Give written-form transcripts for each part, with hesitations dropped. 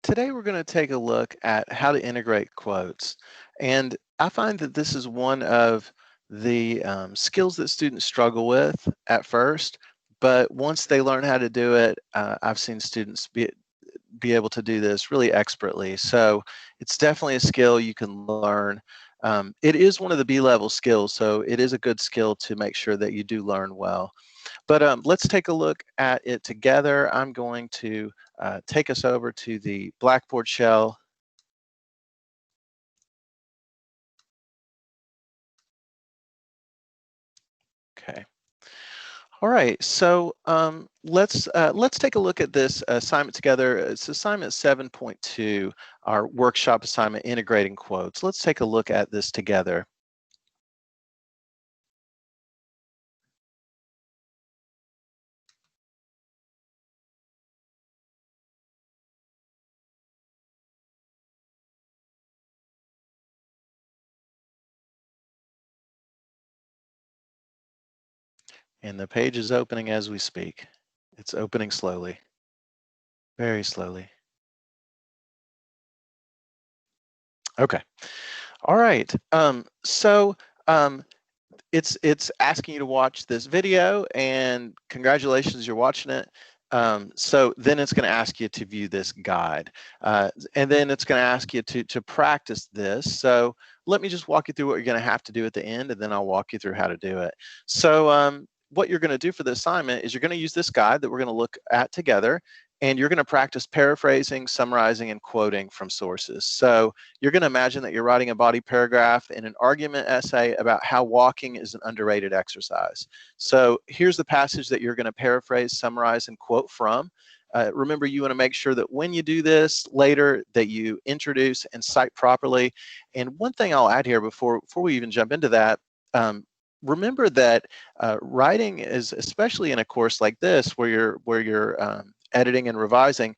Today we're going to take a look at how to integrate quotes. And I find that this is one of the skills that students struggle with at first, but once they learn how to do it, I've seen students be able to do this really expertly. So it's definitely a skill you can learn. It is one of the B-level skills, so it is a good skill to make sure that you do learn well. But let's take a look at it together. I'm going to take us over to the Blackboard shell. Okay. All right. So let's take a look at this assignment together. It's assignment 7.2, our workshop assignment, integrating quotes. Let's take a look at this together. And the page is opening as we speak. It's opening slowly, very slowly. Okay. All right. It's asking you to watch this video, and congratulations, you're watching it. So then it's going to ask you to view this guide, and then it's going to ask you to practice this. So let me just walk you through what you're going to have to do at the end, and then I'll walk you through how to do it. So what you're going to do for the assignment is you're going to use this guide that we're going to look at together, and you're going to practice paraphrasing, summarizing, and quoting from sources. So you're going to imagine that you're writing a body paragraph in an argument essay about how walking is an underrated exercise. So here's the passage that you're going to paraphrase, summarize, and quote from. Remember, you want to make sure that when you do this later that you introduce and cite properly. And one thing I'll add here before we even jump into that, remember that writing is, especially in a course like this where you're editing and revising,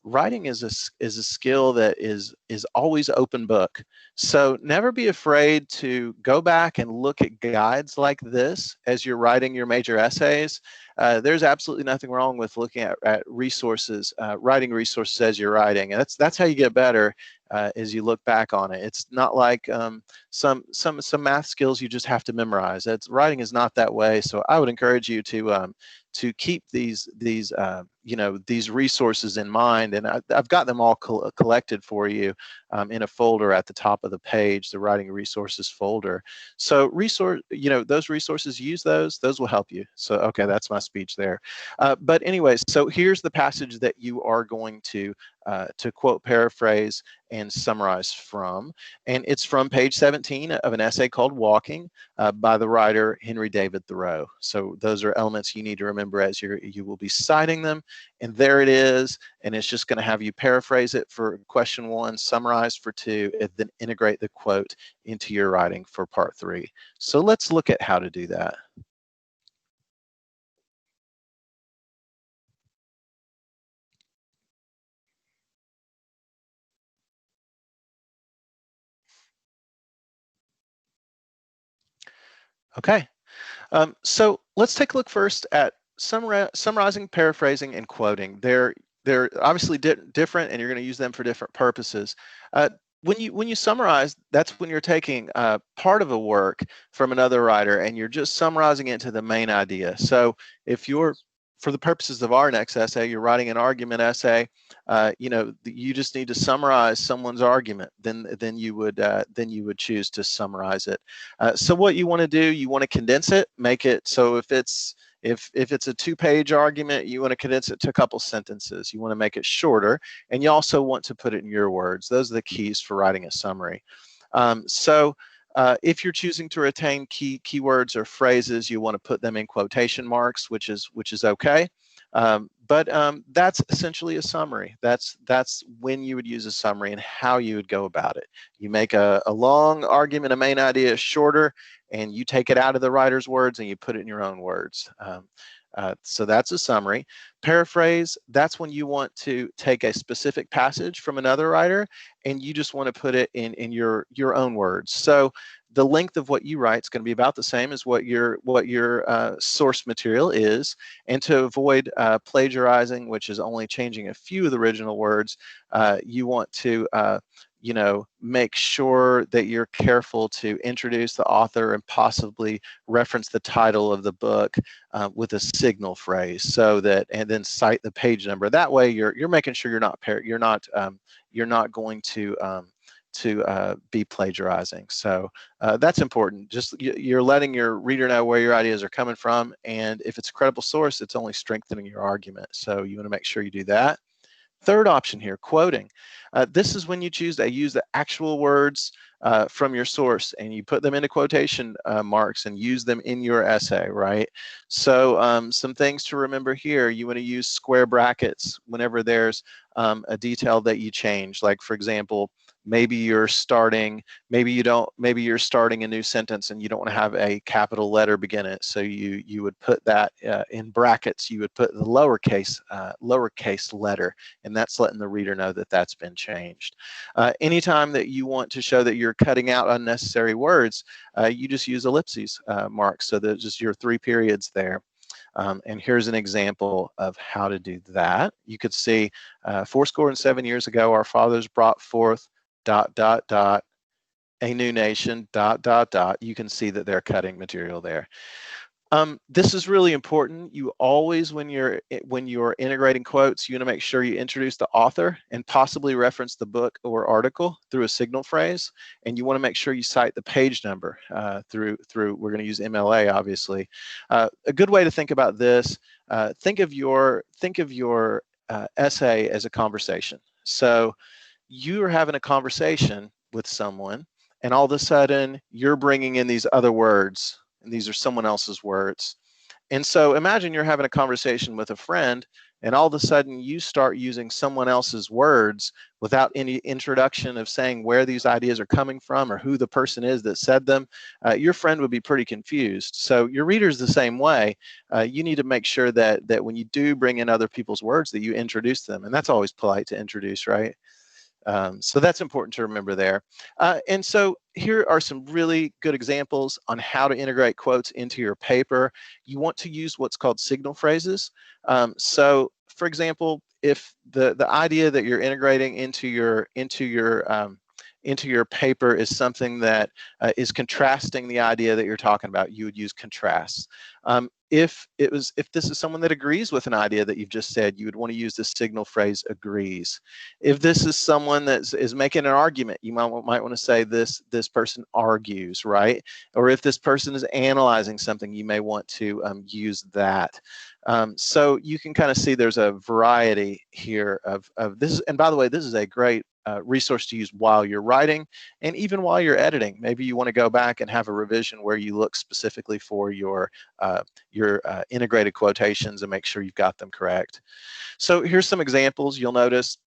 writing is a skill that is always open book. So never be afraid to go back and look at guides like this as you're writing your major essays. There's absolutely nothing wrong with looking at resources, writing resources as you're writing. And that's how you get better as you look back on it. It's not like some math skills you just have to memorize. Writing is not that way. So I would encourage you to keep these resources in mind, and I've got them all collected for you in a folder at the top of the page, the writing resources folder. So those resources, use those will help you. So okay, that's my speech there. But anyways, so here's the passage that you are going to quote, paraphrase, and summarize from, and it's from page 17 of an essay called Walking by the writer Henry David Thoreau. So those are elements you need to remember as you will be citing them. And there it is, and it's just going to have you paraphrase it for question 1, summarize for 2, and then integrate the quote into your writing for part 3. So let's look at how to do that. Okay, so let's take a look first at summarizing, paraphrasing, and quoting. They're obviously different, and you're going to use them for different purposes. When you summarize, that's when you're taking part of a work from another writer and you're just summarizing it to the main idea. So if you're, for the purposes of our next essay, you're writing an argument essay, you just need to summarize someone's argument. Then you would choose to summarize it. So what you want to do, you want to condense it, make it so if it's a 2-page argument, you want to condense it to a couple sentences. You want to make it shorter, and you also want to put it in your words. Those are the keys for writing a summary. If you're choosing to retain keywords or phrases, you want to put them in quotation marks, which is okay. But that's essentially a summary. That's when you would use a summary and how you would go about it. You make a long argument, a main idea shorter, and you take it out of the writer's words and you put it in your own words. So that's a summary. Paraphrase, that's when you want to take a specific passage from another writer and you just want to put it in your own words. So the length of what you write is going to be about the same as what your source material is. And to avoid plagiarizing, which is only changing a few of the original words, you want to make sure that you're careful to introduce the author and possibly reference the title of the book with a signal phrase, so that, and then cite the page number. That way, you're making sure you're not going to be plagiarizing. So that's important. Just you're letting your reader know where your ideas are coming from, and if it's a credible source, it's only strengthening your argument. So you want to make sure you do that. Third option here, quoting. This is when you choose to use the actual words from your source and you put them into quotation marks and use them in your essay, right? So some things to remember here: you want to use square brackets whenever there's a detail that you change. Like, for example, maybe you're starting a new sentence and you don't want to have a capital letter begin it, so you would put that in brackets. You would put the lowercase letter, and that's letting the reader know that that's been changed. Anytime that you want to show that you're cutting out unnecessary words, you just use ellipses marks, so there's just your 3 periods there. And here's an example of how to do that. You could see 7 years ago, our fathers brought forth ... a new nation ... You can see that they're cutting material there. This is really important. You always, when you're integrating quotes, you want to make sure you introduce the author and possibly reference the book or article through a signal phrase. And you want to make sure you cite the page number through. We're going to use MLA, obviously. A good way to think about this: think of your essay as a conversation. So you are having a conversation with someone, and all of a sudden you're bringing in these other words, and these are someone else's words. And so imagine you're having a conversation with a friend, and all of a sudden you start using someone else's words without any introduction of saying where these ideas are coming from or who the person is that said them. Your friend would be pretty confused. So your reader's the same way. You need to make sure that when you do bring in other people's words, that you introduce them. And that's always polite to introduce, right? So that's important to remember there. And so here are some really good examples on how to integrate quotes into your paper. You want to use what's called signal phrases. So for example, if the idea that you're integrating into your paper is something that is contrasting the idea that you're talking about, you would use contrasts. If this is someone that agrees with an idea that you've just said, you would want to use the signal phrase agrees. If this is someone that is making an argument, you might want to say this person argues, right? Or if this person is analyzing something, you may want to use that. So you can kind of see there's a variety here of this. And by the way, this is a great resource to use while you're writing and even while you're editing. Maybe you want to go back and have a revision where you look specifically for your integrated quotations and make sure you've got them correct. So here's some examples. You'll notice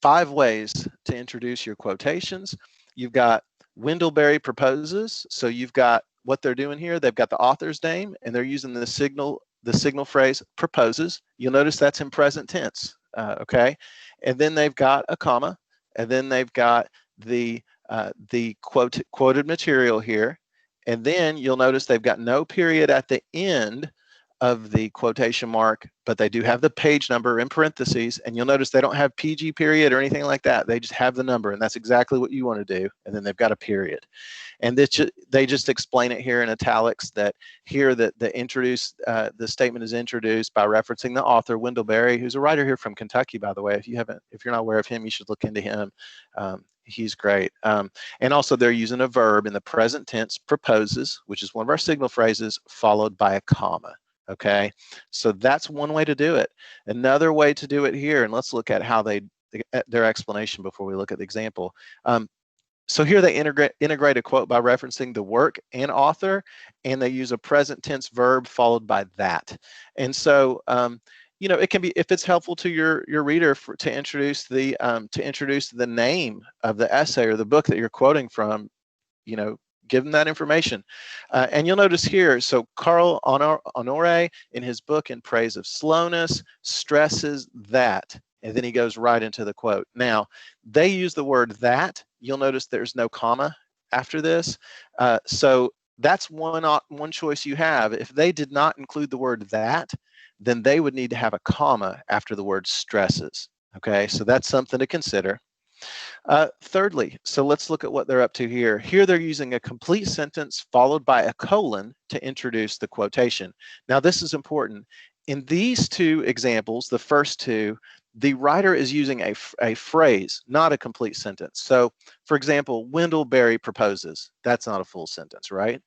5 ways to introduce your quotations. You've got Wendellberry proposes. So you've got what they're doing here. They've got the author's name and they're using the signal phrase proposes. You'll notice that's in present tense. Okay, and then they've got a comma, and then they've got the quoted material here, and then you'll notice they've got no period at the end of the quotation mark, but they do have the page number in parentheses, and you'll notice they don't have PG period or anything like that. They just have the number, and that's exactly what you want to do, and then they've got a period. And they just explain it here in italics that here the statement is introduced by referencing the author, Wendellberry, who's a writer here from Kentucky, by the way. If you're not aware of him, you should look into him. He's great. And also they're using a verb in the present tense, proposes, which is one of our signal phrases, followed by a comma. Okay, so that's one way to do it. Another way to do it here, and let's look at how their explanation before we look at the example. So here they integrate a quote by referencing the work and author, and they use a present tense verb followed by that. And so, it can be, if it's helpful to your reader to introduce the name of the essay or the book that you're quoting from, give them that information. And you'll notice here, so Carl Honore in his book In Praise of Slowness stresses that, and then he goes right into the quote. Now, they use the word that. You'll notice there's no comma after this. So that's one choice you have. If they did not include the word that, then they would need to have a comma after the word stresses. Okay, so that's something to consider. Thirdly, so let's look at what they're up to here. Here they're using a complete sentence followed by a colon to introduce the quotation. Now this is important. In these two examples, the first two, the writer is using a phrase, not a complete sentence. So for example, Wendell Berry proposes. That's not a full sentence, right?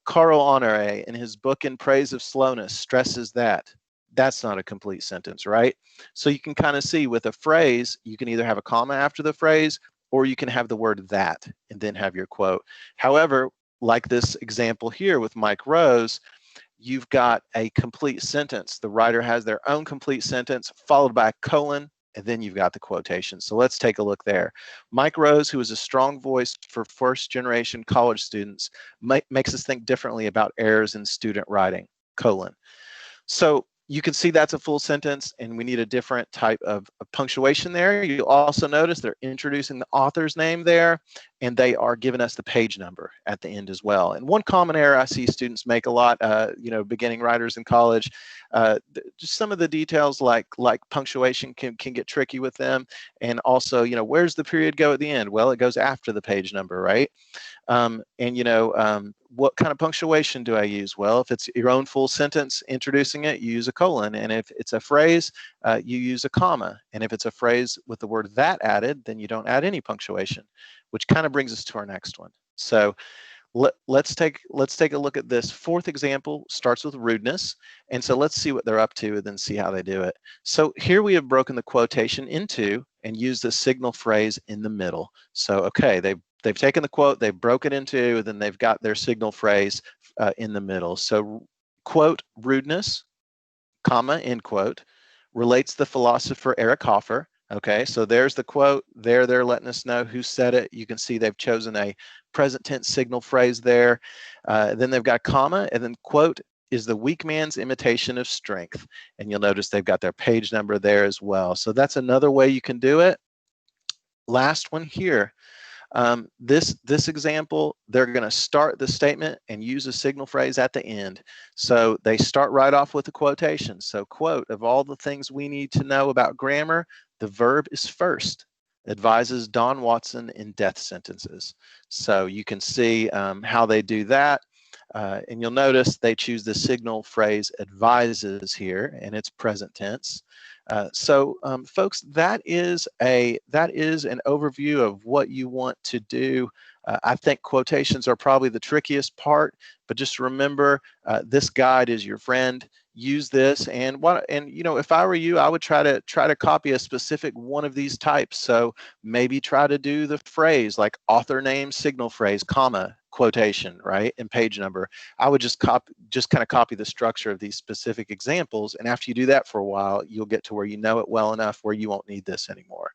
Carl Honore in his book In Praise of Slowness stresses that. That's not a complete sentence, right? So you can kind of see with a phrase, you can either have a comma after the phrase, or you can have the word that and then have your quote. However, like this example here with Mike Rose, you've got a complete sentence. The writer has their own complete sentence followed by a colon, and then you've got the quotation. So let's take a look there. Mike Rose, who is a strong voice for first-generation college students, makes us think differently about errors in student writing, colon. So you can see that's a full sentence, and we need a different type of punctuation there. You'll also notice they're introducing the author's name there, and they are giving us the page number at the end as well. And one common error I see students make a lot, beginning writers in college, just some of the details like punctuation can get tricky with them. And also, where's the period go at the end? Well, it goes after the page number, right? What kind of punctuation do I use? Well, if it's your own full sentence introducing it, you use a colon. And if it's a phrase, you use a comma. And if it's a phrase with the word that added, then you don't add any punctuation, which kind of brings us to our next one. So let's take a look at this fourth example. Starts with rudeness, and so let's see what they're up to and then see how they do it. So here we have broken the quotation into and used the signal phrase in the middle. So okay, they've taken the quote, they've broken it into, and then they've got their signal phrase in the middle. So quote, rudeness, comma, end quote, relates the philosopher Eric Hoffer. Okay, so there's the quote. They're letting us know who said it. You can see they've chosen a present tense signal phrase there. Then they've got comma, and then quote is the weak man's imitation of strength. And you'll notice they've got their page number there as well. So that's another way you can do it. Last one here. This example, they're going to start the statement and use a signal phrase at the end. So they start right off with a quotation. So quote, of all the things we need to know about grammar, the verb is first, advises Don Watson in death sentences. So you can see how they do that. And you'll notice they choose the signal phrase advises here, and it's present tense. Folks, that is an overview of what you want to do. I think quotations are probably the trickiest part, but just remember, this guide is your friend. Use this, and if I were you, I would try to copy a specific one of these types. So maybe try to do the phrase like author name, signal phrase, comma, quotation, right, and page number. I would just kind of copy the structure of these specific examples, and after you do that for a while, you'll get to where you know it well enough where you won't need this anymore.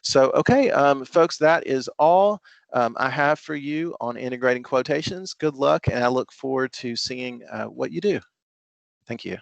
So okay, folks, that is all I have for you on integrating quotations. Good luck, and I look forward to seeing what you do. Thank you.